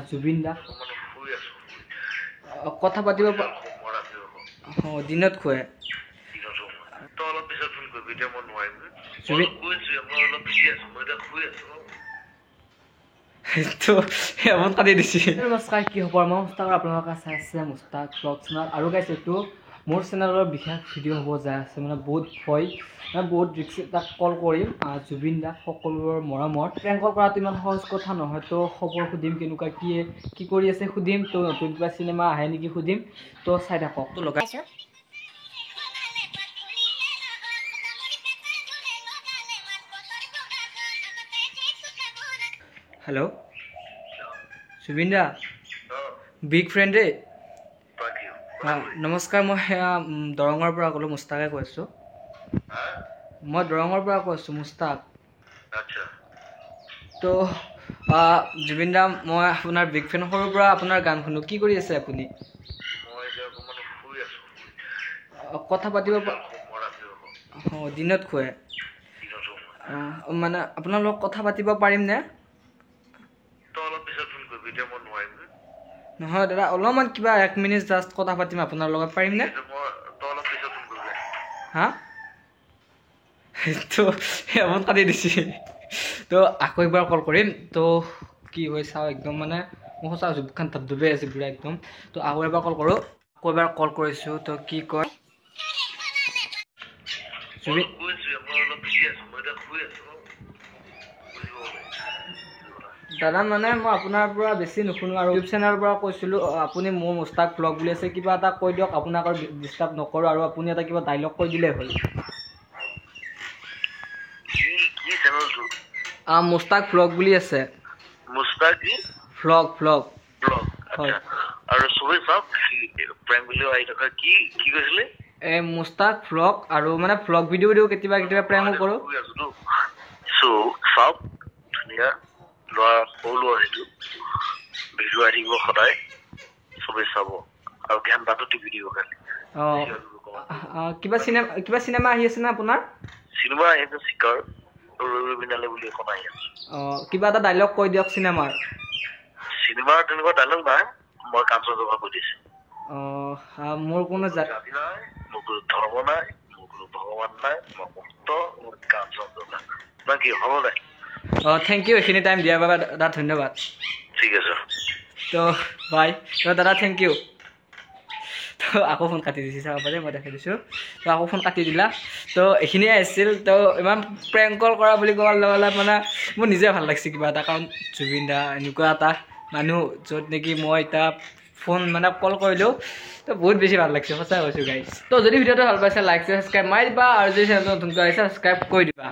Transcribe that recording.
জুবিন দা কথা পাতিব দিনত খুৱাই কাটি দিছে। নমস্কাৰ, কি খবৰ? মই মুস্তাক, আপোনালোকে চাই আছে মুস্তাক ব্লগ চেনেল। আৰু গাইছ এইটো মোৰ চেনেলৰ বিশেষ ভিডিঅ' হ'ব যায় আছে, মানে বহুত ভয়, মানে বহুত ৰিক্সি। তাক কল কৰিম জুবিন দাক, সকলোৰে মৰমৰ। প্ৰেংক কল কৰাটো ইমান সহজ কথা নহয়, তো খবৰ সুধিম, কেনেকুৱা কি কৰি আছে সুধিম, তো নতুন কিবা চিনেমা আহে নেকি সুধিম, তো চাই থাকক। তো লগাইছোঁ। হেল্ল' জুবিন দা, বিগ ফ্ৰেণ্ড দেই। নমস্কাৰ, মই দৰঙৰ পৰা ক'লোঁ, মুস্তাকে কৈ আছোঁ। মই দৰঙৰ পৰা কৈ আছোঁ, মুস্তাক। তো জুবিন দা, মই আপোনাৰ বিগ ফ্ৰেণ্ড, সৰুৰ পৰা আপোনাৰ গান শুনো। কি কৰি আছে আপুনি? কথা পাতিব দিনত খুৱাই মানে আপোনাৰ লগত কথা পাতিব পাৰিমনে? নহয় দাদা, অলপমান কিবা 1 মিনিট জাষ্ট কথা পাতিম আপোনাৰ লগত, পাৰিমনে? হা তো কাটি দিছে। তো আকৌ এবাৰ কল কৰিম। তো কি হয় চাওঁ, একদম মানে মোৰ সঁচা জুবখান ধপধপে আছে পুৰা একদম। তো আকৌ এবাৰ কল কৰোঁ, আকৌ এবাৰ কল কৰিছোঁ। তো কি কয় দাদা, মানে মই আপোনাৰ পৰা বেছি নুশুনো, আৰু ইউটিউব চেনেলৰ পৰা কৈছিলোঁ। আপুনি মোৰ মুস্তাক ব্লগ বুলি আছে, কিবা এটা কৈ দিয়ক, আপোনাক আৰু ডিষ্টাৰ্ব নকৰোঁ, আৰু আপুনি এটা কিবা ডাইলগ কৈ দিলেই হ'ল। মুস্তাক ব্লগ বুলি আছে। মুস্তাক ব্লগ হয়। আৰু সবে চাওক, প্ৰেংক ভিডিঅ' আহি থকা কি কৈছিলে? মুস্তাক ব্লগ, আৰু মানে ব্লগ ভিডিঅ' দিওঁ, কেতিয়াবা কেতিয়াবা প্ৰেংকো কৰোঁ। চাওক, ধুনীয়া ল'ৰা, সৰু ল'ৰা, সেইটো ভিডিঅ' আহি থাকিব সদায়, চবেই চাব আৰু ধ্যান বাটো টিভি দিব খালি। কিবা চিনেমা আহি আছে নে আপোনাৰ? চিনেমা আহি আছে, চিকাৰ ৰবিনালে বুলি এখন আহি আছে। কিবা এটা ডাইলগ কৈ দিয়ক চিনেমাৰ। তেনেকুৱা ডাইলগ নাই, মই কাঞ্চনজংঘা কৈ দিছোঁ। মোৰ কোনো জাতি নাই, মোৰ কোনো ধৰ্ম নাই, মোৰ কোনো ভগৱান নাই, মই মুক্ত, মোৰ কাঞ্চনজংঘা। বাকী হ'ব দে। থেংক ইউ এইখিনি টাইম দিয়াৰ বাবে দাদা, ধন্যবাদ। ঠিক আছে। তো বাই। তো দাদা, থেংক ইউ। তো আকৌ ফোন কাটি দিছে, চাব পাৰে, মই দেখাই দিছোঁ। তো আকৌ ফোন কাটি দিলা। তো এইখিনিয়ে আছিল। তো ইমান প্ৰেংক কল কৰা বুলি কোৱাৰ লগে লগে মানে মোৰ নিজে ভাল লাগিছে কিবা এটা, কাৰণ জুবিন দা এনেকুৱা এটা মানুহ, য'ত নেকি মই এতিয়া ফোন মানে কল কৰিলোঁ, তো বহুত বেছি ভাল লাগিছে, সঁচাই কৈছোঁ গাইজ। তো যদি ভিডিঅ'টো ভাল পাইছে, লাইক ছাবস্ক্ৰাইব মাৰি দিবা, আৰু যদি চেনেলটো নতুনকৈ আহিছে ছাবস্ক্ৰাইব কৰি দিবা।